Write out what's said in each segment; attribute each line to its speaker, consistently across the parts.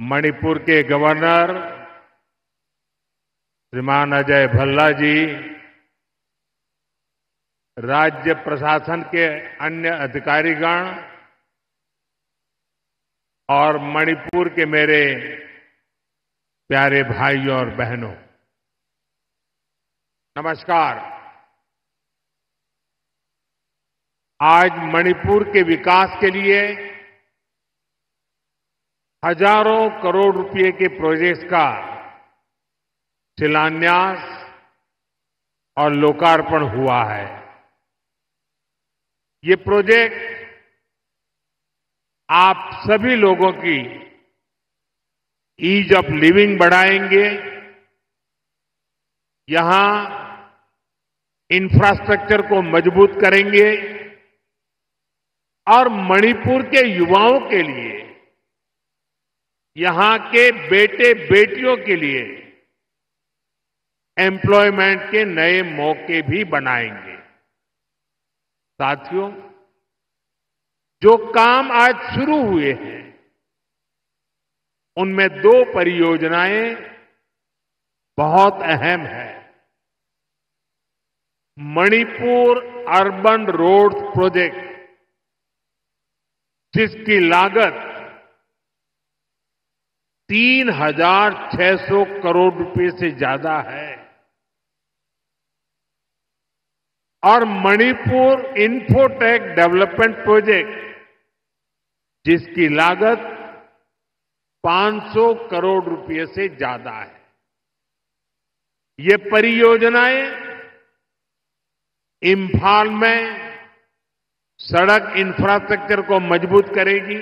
Speaker 1: मणिपुर के गवर्नर श्रीमान अजय भल्ला जी, राज्य प्रशासन के अन्य अधिकारीगण और मणिपुर के मेरे प्यारे भाइयों और बहनों, नमस्कार। आज मणिपुर के विकास के लिए हजारों करोड़ रुपए के प्रोजेक्ट्स का शिलान्यास और लोकार्पण हुआ है। ये प्रोजेक्ट आप सभी लोगों की ईज ऑफ लिविंग बढ़ाएंगे, यहां इंफ्रास्ट्रक्चर को मजबूत करेंगे और मणिपुर के युवाओं के लिए, यहां के बेटे बेटियों के लिए एम्प्लॉयमेंट के नए मौके भी बनाएंगे। साथियों, जो काम आज शुरू हुए हैं उनमें दो परियोजनाएं बहुत अहम है। मणिपुर अर्बन रोड प्रोजेक्ट, जिसकी लागत 3,600 करोड़ रुपए से ज्यादा है, और मणिपुर इंफोटेक डेवलपमेंट प्रोजेक्ट, जिसकी लागत 500 करोड़ रुपए से ज्यादा है। ये परियोजनाएं इंफाल में सड़क इंफ्रास्ट्रक्चर को मजबूत करेगी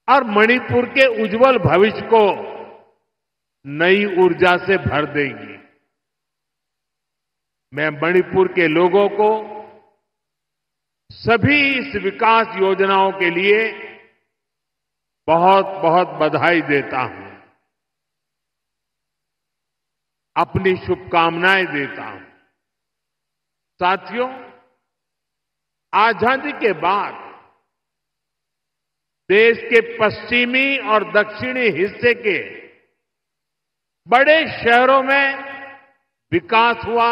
Speaker 1: और मणिपुर के उज्जवल भविष्य को नई ऊर्जा से भर देगी। मैं मणिपुर के लोगों को सभी इस विकास योजनाओं के लिए बहुत बहुत बधाई देता हूं, अपनी शुभकामनाएं देता हूं। साथियों, आजादी के बाद देश के पश्चिमी और दक्षिणी हिस्से के बड़े शहरों में विकास हुआ,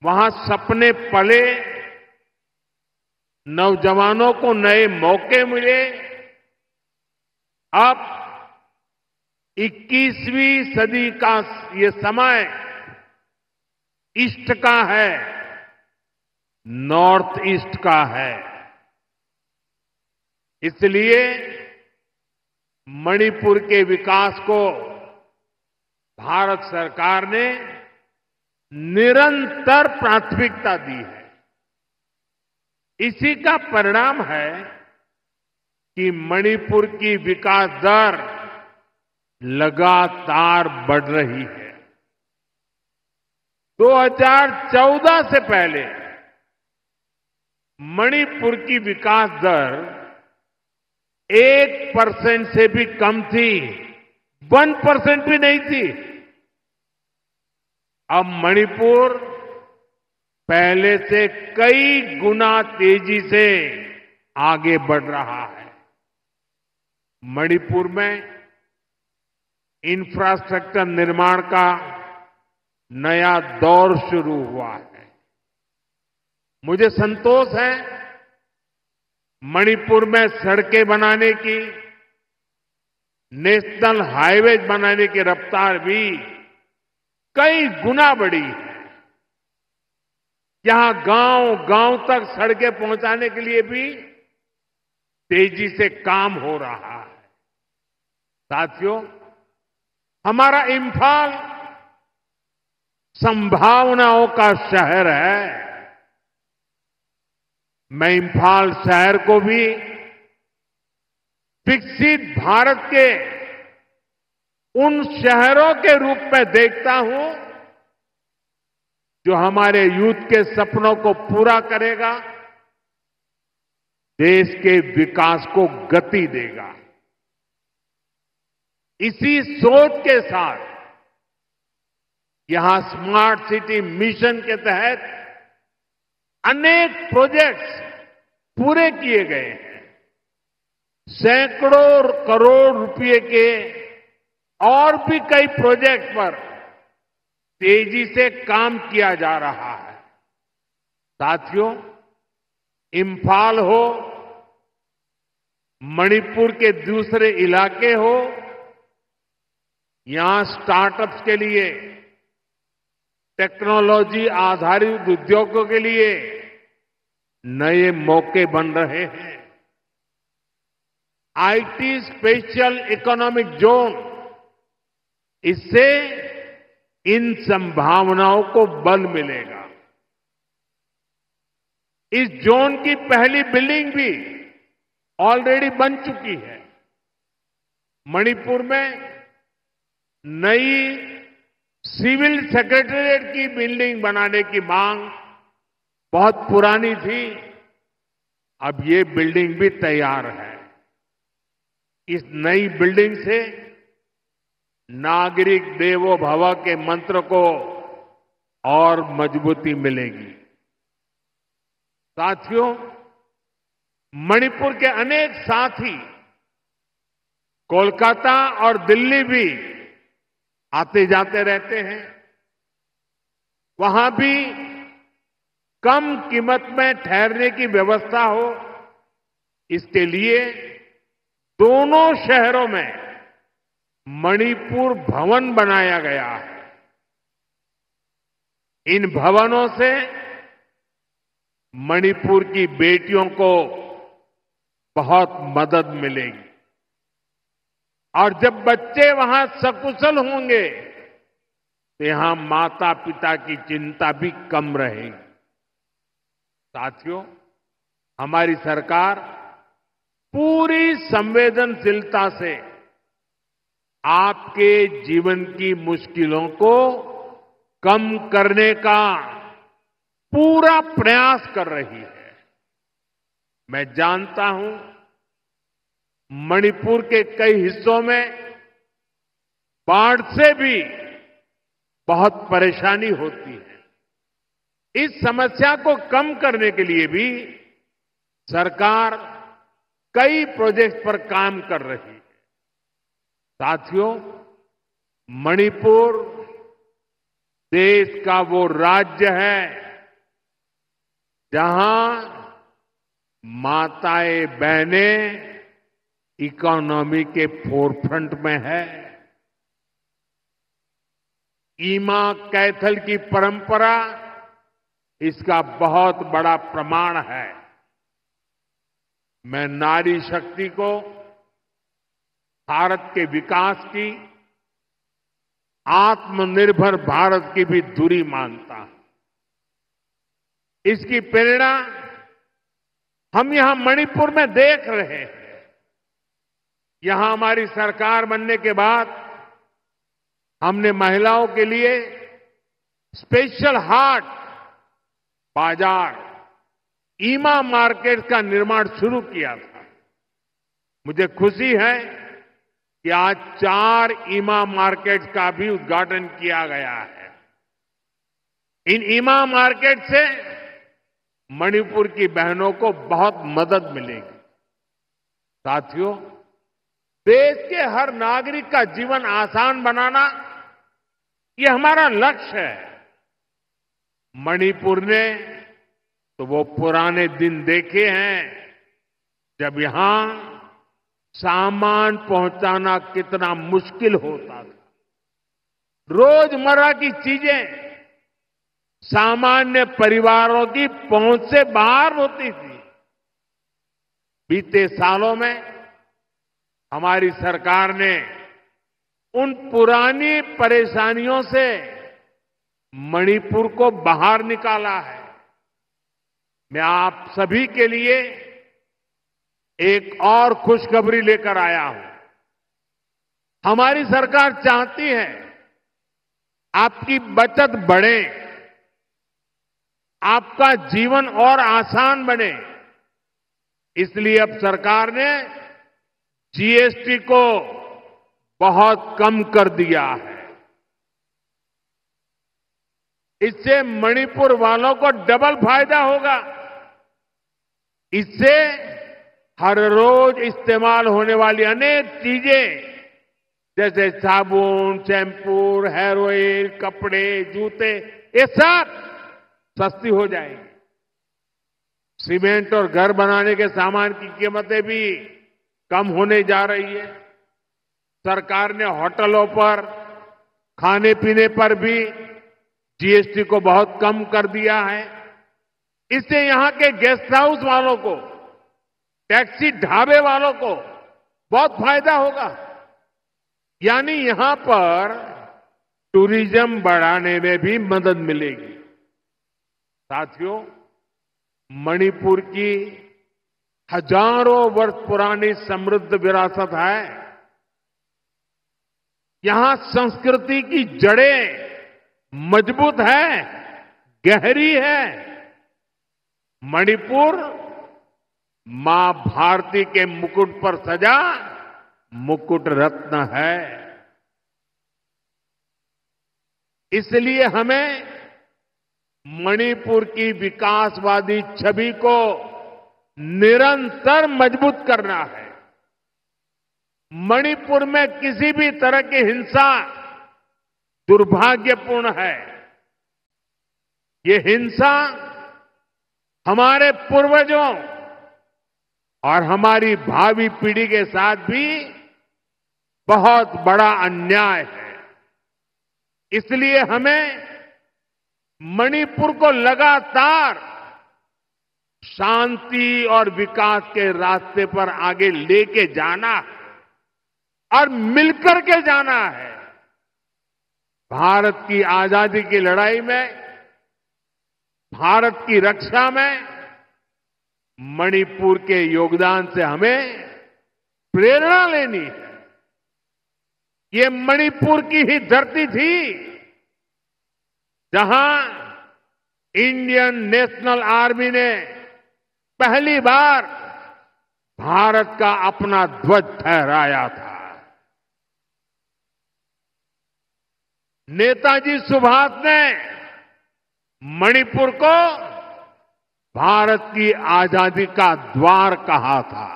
Speaker 1: वहां सपने पले, नौजवानों को नए मौके मिले। अब 21वीं सदी का ये समय ईस्ट का है, नॉर्थ ईस्ट का है। इसलिए मणिपुर के विकास को भारत सरकार ने निरंतर प्राथमिकता दी है। इसी का परिणाम है कि मणिपुर की विकास दर लगातार बढ़ रही है। 2014 से पहले मणिपुर की विकास दर 1% से भी कम थी, 1% भी नहीं थी। अब मणिपुर पहले से कई गुना तेजी से आगे बढ़ रहा है। मणिपुर में इंफ्रास्ट्रक्चर निर्माण का नया दौर शुरू हुआ है। मुझे संतोष है, मणिपुर में सड़कें बनाने की, नेशनल हाईवेज बनाने की रफ्तार भी कई गुना बढ़ी है। यहां गांव-गांव तक सड़कें पहुंचाने के लिए भी तेजी से काम हो रहा है। साथियों, हमारा इंफाल संभावनाओं का शहर है। मैं इंफाल शहर को भी विकसित भारत के उन शहरों के रूप में देखता हूं जो हमारे यूथ के सपनों को पूरा करेगा, देश के विकास को गति देगा। इसी सोच के साथ यहां स्मार्ट सिटी मिशन के तहत अनेक प्रोजेक्ट्स पूरे किए गए हैं। सैकड़ों करोड़ रुपए के और भी कई प्रोजेक्ट पर तेजी से काम किया जा रहा है। साथियों, इंफाल हो, मणिपुर के दूसरे इलाके हो, यहां स्टार्टअप्स के लिए, टेक्नोलॉजी आधारित उद्योगों के लिए नए मौके बन रहे हैं। आईटी स्पेशल इकोनॉमिक जोन, इससे इन संभावनाओं को बल मिलेगा। इस जोन की पहली बिल्डिंग भी ऑलरेडी बन चुकी है। मणिपुर में नई सिविल सेक्रेटेरिएट की बिल्डिंग बनाने की मांग बहुत पुरानी थी, अब ये बिल्डिंग भी तैयार है। इस नई बिल्डिंग से नागरिक देवो भव के मंत्र को और मजबूती मिलेगी। साथियों, मणिपुर के अनेक साथी कोलकाता और दिल्ली भी आते जाते रहते हैं। वहां भी कम कीमत में ठहरने की व्यवस्था हो, इसके लिए दोनों शहरों में मणिपुर भवन बनाया गया है। इन भवनों से मणिपुर की बेटियों को बहुत मदद मिलेगी और जब बच्चे वहां सकुशल होंगे तो यहां माता पिता की चिंता भी कम रहेगी। साथियों, हमारी सरकार पूरी संवेदनशीलता से आपके जीवन की मुश्किलों को कम करने का पूरा प्रयास कर रही है। मैं जानता हूं, मणिपुर के कई हिस्सों में बाढ़ से भी बहुत परेशानी होती है। इस समस्या को कम करने के लिए भी सरकार कई प्रोजेक्ट पर काम कर रही है। साथियों, मणिपुर देश का वो राज्य है जहां माताएं बहनें इकोनॉमी के फोरफ्रंट में है। ईमा कैथल की परंपरा इसका बहुत बड़ा प्रमाण है। मैं नारी शक्ति को भारत के विकास की, आत्मनिर्भर भारत की भी धुरी मानता हूं। इसकी प्रेरणा हम यहां मणिपुर में देख रहे हैं। यहां हमारी सरकार बनने के बाद हमने महिलाओं के लिए स्पेशल हाट, बाजार, ईमा मार्केट का निर्माण शुरू किया था। मुझे खुशी है कि आज 4 ईमा मार्केट का भी उद्घाटन किया गया है। इन ईमा मार्केट से मणिपुर की बहनों को बहुत मदद मिलेगी। साथियों, देश के हर नागरिक का जीवन आसान बनाना ये हमारा लक्ष्य है। मणिपुर ने तो वो पुराने दिन देखे हैं जब यहां सामान पहुंचाना कितना मुश्किल होता था। रोजमर्रा की चीजें सामान्य परिवारों की पहुंच से बाहर होती थी। बीते सालों में हमारी सरकार ने उन पुरानी परेशानियों से मणिपुर को बाहर निकाला है। मैं आप सभी के लिए एक और खुशखबरी लेकर आया हूं। हमारी सरकार चाहती है आपकी बचत बढ़े, आपका जीवन और आसान बने। इसलिए अब सरकार ने जीएसटी को बहुत कम कर दिया है। इससे मणिपुर वालों को डबल फायदा होगा। इससे हर रोज इस्तेमाल होने वाली अनेक चीजें जैसे साबुन, शैम्पू, हेयर ऑयल, कपड़े, जूते, ये सब सस्ती हो जाएगी। सीमेंट और घर बनाने के सामान की कीमतें भी कम होने जा रही है। सरकार ने होटलों पर, खाने पीने पर भी जीएसटी को बहुत कम कर दिया है। इससे यहां के गेस्ट हाउस वालों को, टैक्सी ढाबे वालों को बहुत फायदा होगा। यानी यहां पर टूरिज्म बढ़ाने में भी मदद मिलेगी। साथियों, मणिपुर की हजारों वर्ष पुरानी समृद्ध विरासत है। यहां संस्कृति की जड़ें मजबूत है, गहरी है। मणिपुर मां भारती के मुकुट पर सजा मुकुट रत्न है। इसलिए हमें मणिपुर की विकासवादी छवि को निरंतर मजबूत करना है। मणिपुर में किसी भी तरह की हिंसा दुर्भाग्यपूर्ण है। ये हिंसा हमारे पूर्वजों और हमारी भावी पीढ़ी के साथ भी बहुत बड़ा अन्याय है। इसलिए हमें मणिपुर को लगातार शांति और विकास के रास्ते पर आगे लेके जाना है और मिलकर के जाना है। भारत की आजादी की लड़ाई में, भारत की रक्षा में मणिपुर के योगदान से हमें प्रेरणा लेनी है। ये मणिपुर की ही धरती थी जहां इंडियन नेशनल आर्मी ने पहली बार भारत का अपना ध्वज फहराया था। नेताजी सुभाष ने मणिपुर को भारत की आजादी का द्वार कहा था।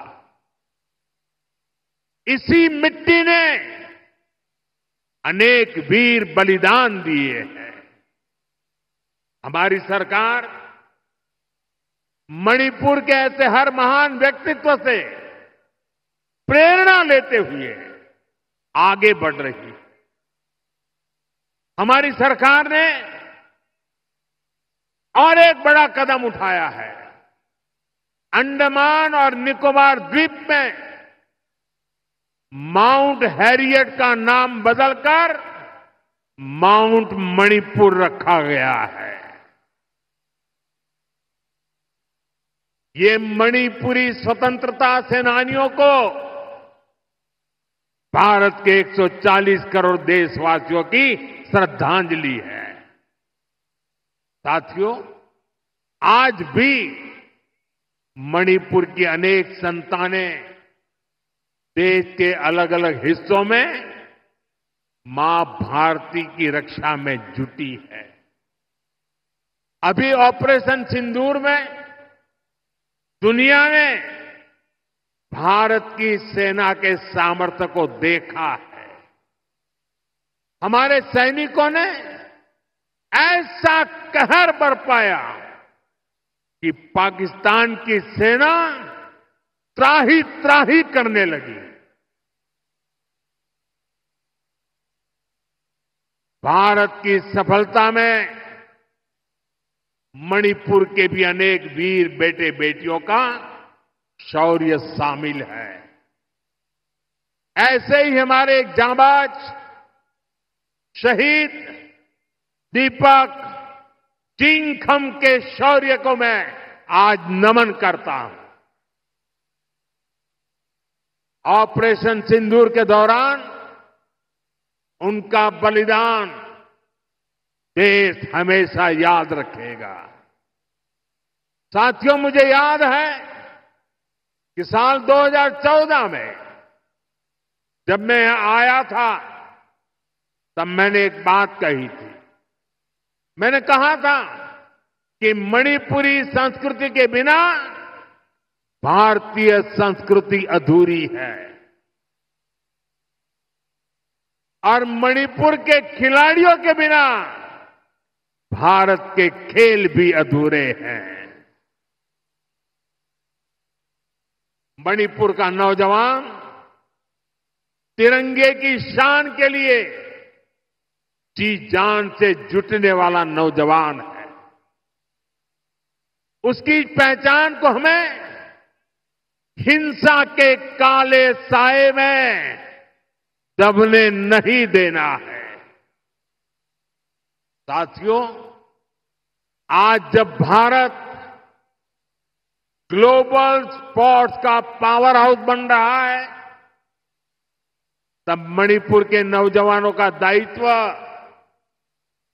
Speaker 1: इसी मिट्टी ने अनेक वीर बलिदान दिए हैं। हमारी सरकार मणिपुर के ऐसे हर महान व्यक्तित्व से प्रेरणा लेते हुए आगे बढ़ रही है। हमारी सरकार ने और एक बड़ा कदम उठाया है। अंडमान और निकोबार द्वीप में माउंट हैरियट का नाम बदलकर माउंट मणिपुर रखा गया है। ये मणिपुरी स्वतंत्रता सेनानियों को भारत के 140 करोड़ देशवासियों की श्रद्धांजलि है। साथियों, आज भी मणिपुर की अनेक संतानें देश के अलग अलग हिस्सों में मां भारती की रक्षा में जुटी है। अभी ऑपरेशन सिंदूर में दुनिया ने भारत की सेना के सामर्थ्य को देखा है। हमारे सैनिकों ने ऐसा कहर बरपाया कि पाकिस्तान की सेना त्राही त्राही करने लगी। भारत की सफलता में मणिपुर के भी अनेक वीर बेटे बेटियों का शौर्य शामिल है। ऐसे ही हमारे एक जांबाज शहीद दीपक चिंगखम के शौर्य को मैं आज नमन करता हूं। ऑपरेशन सिंदूर के दौरान उनका बलिदान देश हमेशा याद रखेगा। साथियों, मुझे याद है कि साल 2014 में जब मैं यहां आया था तब मैंने एक बात कही थी। मैंने कहा था कि मणिपुरी संस्कृति के बिना भारतीय संस्कृति अधूरी है और मणिपुर के खिलाड़ियों के बिना भारत के खेल भी अधूरे हैं। मणिपुर का नौजवान तिरंगे की शान के लिए जी जान से जुटने वाला नौजवान है। उसकी पहचान को हमें हिंसा के काले साए में दबने नहीं देना है। साथियों, आज जब भारत ग्लोबल स्पोर्ट्स का पावर हाउस बन रहा है, तब मणिपुर के नौजवानों का दायित्व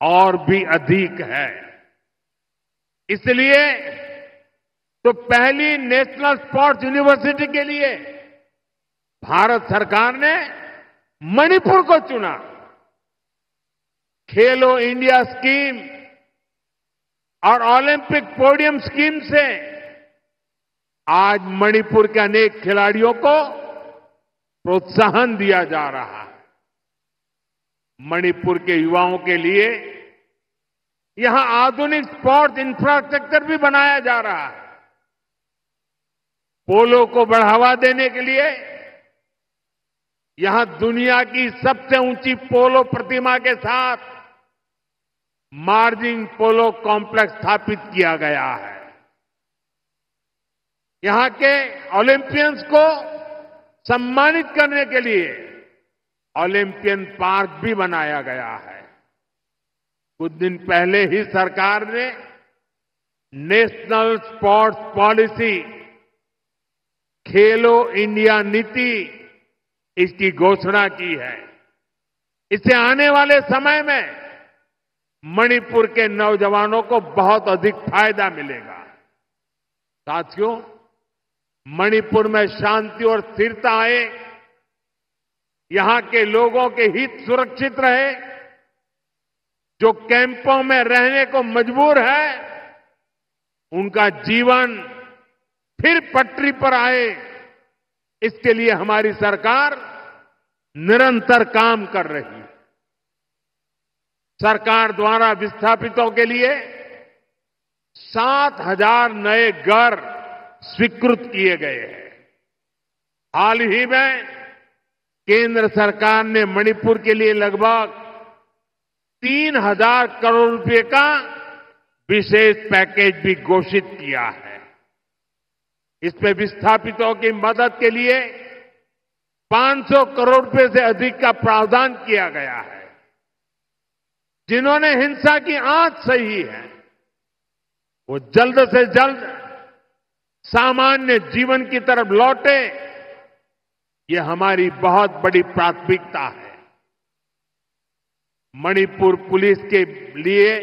Speaker 1: और भी अधिक है। इसलिए तो पहली नेशनल स्पोर्ट्स यूनिवर्सिटी के लिए भारत सरकार ने मणिपुर को चुना। खेलो इंडिया स्कीम और ओलंपिक पोडियम स्कीम से आज मणिपुर के अनेक खिलाड़ियों को प्रोत्साहन दिया जा रहा है। मणिपुर के युवाओं के लिए यहां आधुनिक स्पोर्ट्स इंफ्रास्ट्रक्चर भी बनाया जा रहा है। पोलो को बढ़ावा देने के लिए यहां दुनिया की सबसे ऊंची पोलो प्रतिमा के साथ मार्जिन पोलो कॉम्प्लेक्स स्थापित किया गया है। यहां के ओलंपियंस को सम्मानित करने के लिए ओलंपियन पार्क भी बनाया गया है। कुछ दिन पहले ही सरकार ने नेशनल स्पोर्ट्स पॉलिसी खेलो इंडिया नीति इसकी घोषणा की है। इससे आने वाले समय में मणिपुर के नौजवानों को बहुत अधिक फायदा मिलेगा। साथियों, मणिपुर में शांति और स्थिरता आए, यहां के लोगों के हित सुरक्षित रहे, जो कैंपों में रहने को मजबूर है उनका जीवन फिर पटरी पर आए, इसके लिए हमारी सरकार निरंतर काम कर रही है। सरकार द्वारा विस्थापितों के लिए 7,000 नए घर स्वीकृत किए गए हैं। हाल ही में केंद्र सरकार ने मणिपुर के लिए लगभग 3,000 करोड़ रुपए का विशेष पैकेज भी घोषित किया है। इसमें विस्थापितों की मदद के लिए 500 करोड़ रुपए से अधिक का प्रावधान किया गया है। जिन्होंने हिंसा की आंच सही है वो जल्द से जल्द सामान्य जीवन की तरफ लौटे, ये हमारी बहुत बड़ी प्राथमिकता है। मणिपुर पुलिस के लिए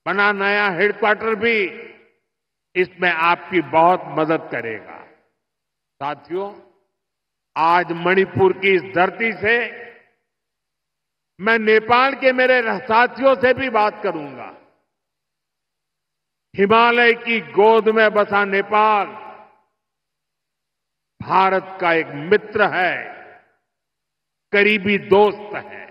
Speaker 1: बना नया हेडक्वार्टर भी इसमें आपकी बहुत मदद करेगा। साथियों, आज मणिपुर की इस धरती से मैं नेपाल के मेरे साथियों से भी बात करूंगा। हिमालय की गोद में बसा नेपाल भारत का एक मित्र है, करीबी दोस्त है।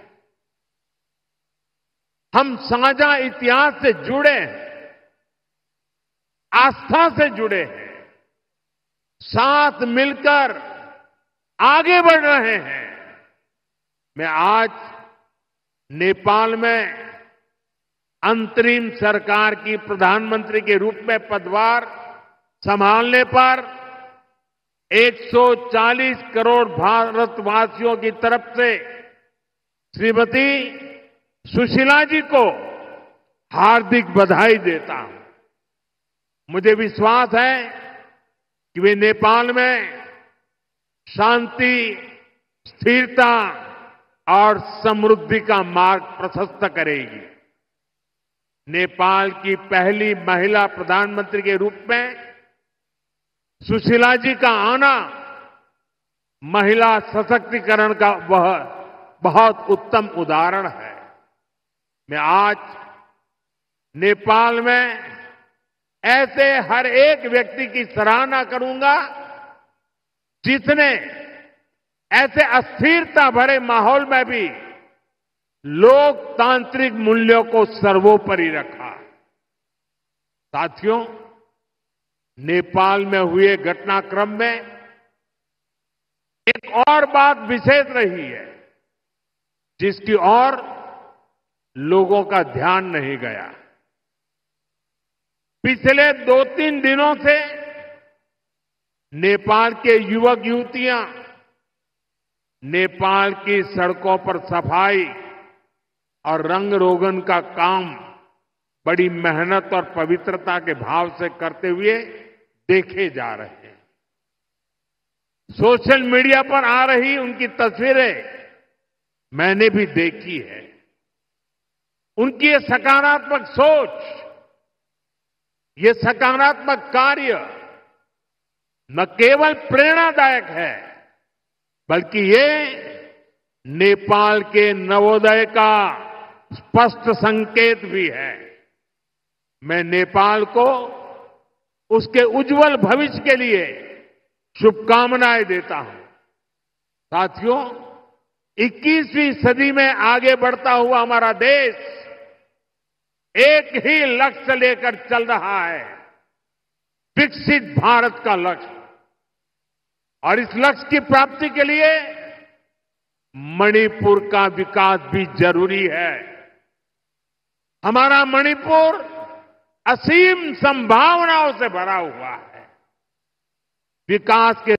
Speaker 1: हम साझा इतिहास से जुड़े हैं, आस्था से जुड़े हैं, साथ मिलकर आगे बढ़ रहे हैं। मैं आज नेपाल में अंतरिम सरकार की प्रधानमंत्री के रूप में पदभार संभालने पर 140 करोड़ भारतवासियों की तरफ से श्रीमती सुशीला जी को हार्दिक बधाई देता हूं। मुझे विश्वास है कि वे नेपाल में शांति, स्थिरता और समृद्धि का मार्ग प्रशस्त करेगी। नेपाल की पहली महिला प्रधानमंत्री के रूप में सुशीला जी का आना महिला सशक्तिकरण का वह बहुत उत्तम उदाहरण है। मैं आज नेपाल में ऐसे हर एक व्यक्ति की सराहना करूंगा जिसने ऐसे अस्थिरता भरे माहौल में भी लोकतांत्रिक मूल्यों को सर्वोपरि रखा। साथियों, नेपाल में हुए घटनाक्रम में एक और बात विशेष रही है जिसकी ओर लोगों का ध्यान नहीं गया। पिछले 2-3 दिनों से नेपाल के युवक युवतियां नेपाल की सड़कों पर सफाई और रंग रोगन का काम बड़ी मेहनत और पवित्रता के भाव से करते हुए देखे जा रहे हैं। सोशल मीडिया पर आ रही उनकी तस्वीरें मैंने भी देखी है। उनकी ये सकारात्मक सोच, ये सकारात्मक कार्य न केवल प्रेरणादायक है बल्कि ये नेपाल के नवोदय का स्पष्ट संकेत भी है। मैं नेपाल को उसके उज्जवल भविष्य के लिए शुभकामनाएं देता हूं। साथियों, 21वीं सदी में आगे बढ़ता हुआ हमारा देश एक ही लक्ष्य लेकर चल रहा है, विकसित भारत का लक्ष्य। और इस लक्ष्य की प्राप्ति के लिए मणिपुर का विकास भी जरूरी है। हमारा मणिपुर असीम संभावनाओं से भरा हुआ है। विकास के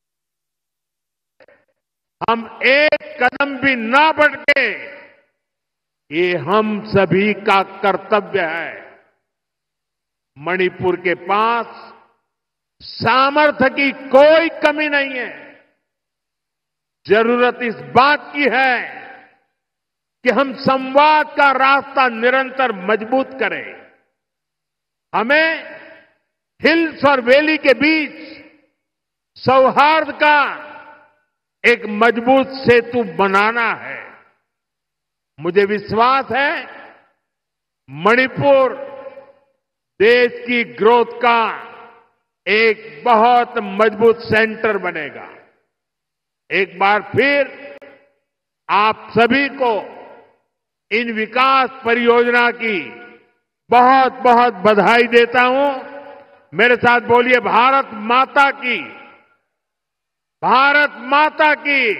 Speaker 1: हम एक कदम भी ना बढ़ के, ये हम सभी का कर्तव्य है। मणिपुर के पास सामर्थ्य की कोई कमी नहीं है। जरूरत इस बात की है कि हम संवाद का रास्ता निरंतर मजबूत करें। हमें हिल्स और वैली के बीच सौहार्द का एक मजबूत सेतु बनाना है। मुझे विश्वास है मणिपुर देश की ग्रोथ का एक बहुत मजबूत सेंटर बनेगा। एक बार फिर आप सभी को इन विकास परियोजना की बहुत बहुत बधाई देता हूं। मेरे साथ बोलिए, भारत माता की, भारत माता की,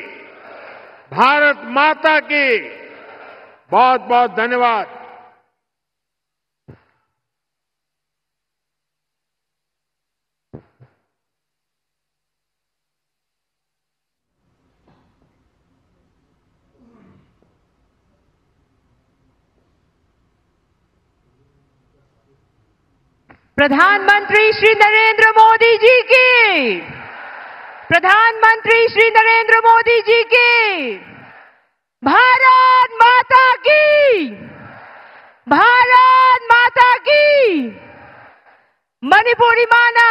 Speaker 1: भारत माता की। बहुत बहुत धन्यवाद।
Speaker 2: प्रधानमंत्री श्री नरेंद्र मोदी जी की, प्रधानमंत्री श्री नरेंद्र मोदी जी की। भारत माता की, भारत माता की। मणिपुरी माना।